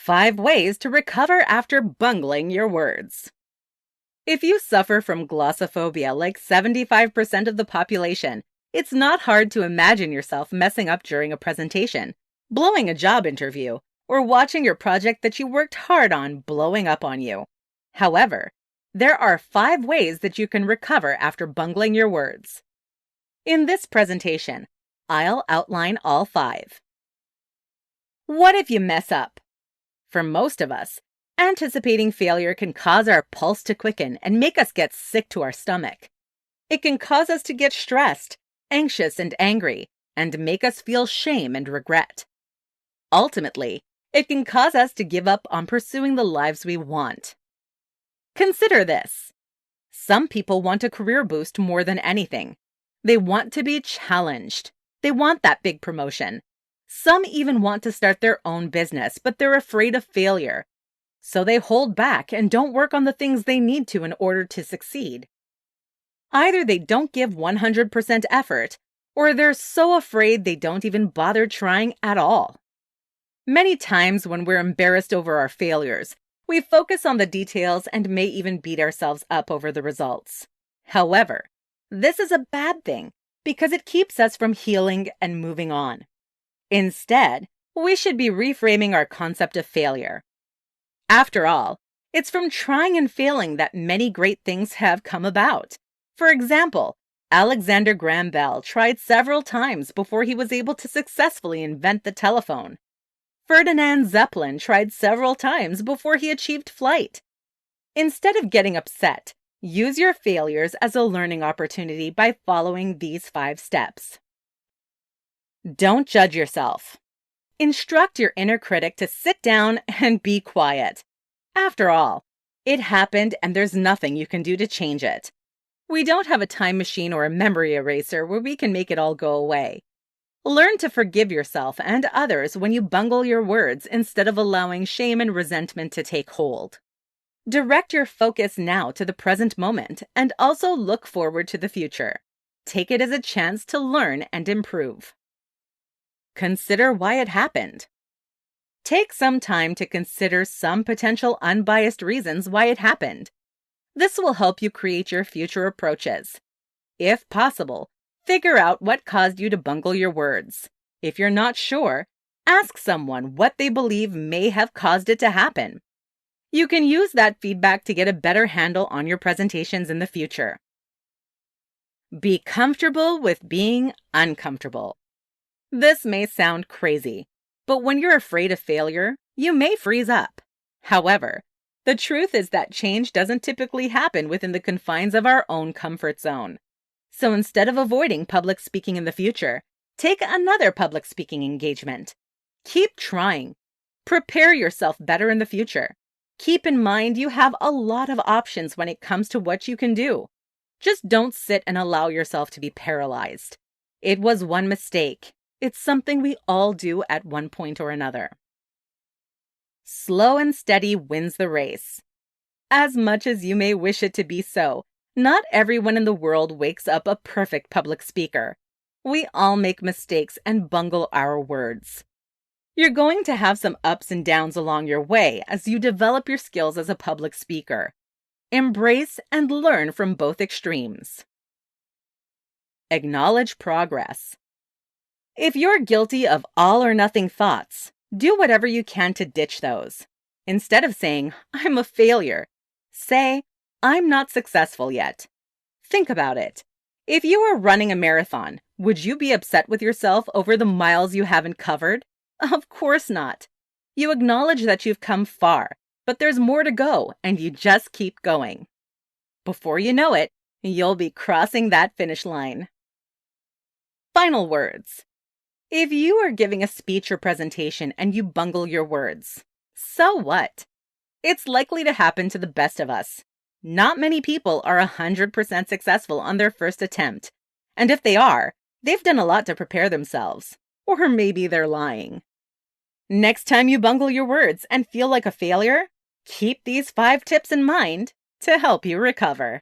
5 ways to recover after bungling your words. If you suffer from glossophobia like 75% of the population, it's not hard to imagine yourself messing up during a presentation, blowing a job interview, or watching your project that you worked hard on blowing up on you. However, there are 5 ways that you can recover after bungling your words. In this presentation, I'll outline all 5. What if you mess up? For most of us, anticipating failure can cause our pulse to quicken and make us get sick to our stomach. It can cause us to get stressed, anxious, and angry, and make us feel shame and regret. Ultimately, it can cause us to give up on pursuing the lives we want. Consider this. Some people want a career boost more than anything. They want to be challenged. They want that big promotion. Some even want to start their own business, but they're afraid of failure. So they hold back and don't work on the things they need to in order to succeed. Either they don't give 100% effort, or they're so afraid they don't even bother trying at all. Many times when we're embarrassed over our failures, we focus on the details and may even beat ourselves up over the results. However, this is a bad thing because it keeps us from healing and moving on. Instead, we should be reframing our concept of failure. After all, it's from trying and failing that many great things have come about. For example, Alexander Graham Bell tried several times before he was able to successfully invent the telephone. Ferdinand Zeppelin tried several times before he achieved flight. Instead of getting upset, use your failures as a learning opportunity by following these 5 steps. Don't judge yourself. Instruct your inner critic to sit down and be quiet. After all, it happened and there's nothing you can do to change it. We don't have a time machine or a memory eraser where we can make it all go away. Learn to forgive yourself and others when you bungle your words instead of allowing shame and resentment to take hold. Direct your focus now to the present moment and also look forward to the future. Take it as a chance to learn and improve. Consider why it happened. Take some time to consider some potential unbiased reasons why it happened. This will help you create your future approaches. If possible, figure out what caused you to bungle your words. If you're not sure, ask someone what they believe may have caused it to happen. You can use that feedback to get a better handle on your presentations in the future. Be comfortable with being uncomfortable. This may sound crazy, but when you're afraid of failure, you may freeze up. However, the truth is that change doesn't typically happen within the confines of our own comfort zone. So instead of avoiding public speaking in the future, take another public speaking engagement. Keep trying. Prepare yourself better in the future. Keep in mind you have a lot of options when it comes to what you can do. Just don't sit and allow yourself to be paralyzed. It was one mistake. It's something we all do at one point or another. Slow and steady wins the race. As much as you may wish it to be so, not everyone in the world wakes up a perfect public speaker. We all make mistakes and bungle our words. You're going to have some ups and downs along your way as you develop your skills as a public speaker. Embrace and learn from both extremes. Acknowledge progress. If you're guilty of all or nothing thoughts, do whatever you can to ditch those. Instead of saying, "I'm a failure," say, "I'm not successful yet." Think about it. If you were running a marathon, would you be upset with yourself over the miles you haven't covered? Of course not. You acknowledge that you've come far, but there's more to go, and you just keep going. Before you know it, you'll be crossing that finish line. Final words. If you are giving a speech or presentation and you bungle your words, so what? It's likely to happen to the best of us. Not many people are 100% successful on their first attempt. And if they are, they've done a lot to prepare themselves. Or maybe they're lying. Next time you bungle your words and feel like a failure, keep these 5 tips in mind to help you recover.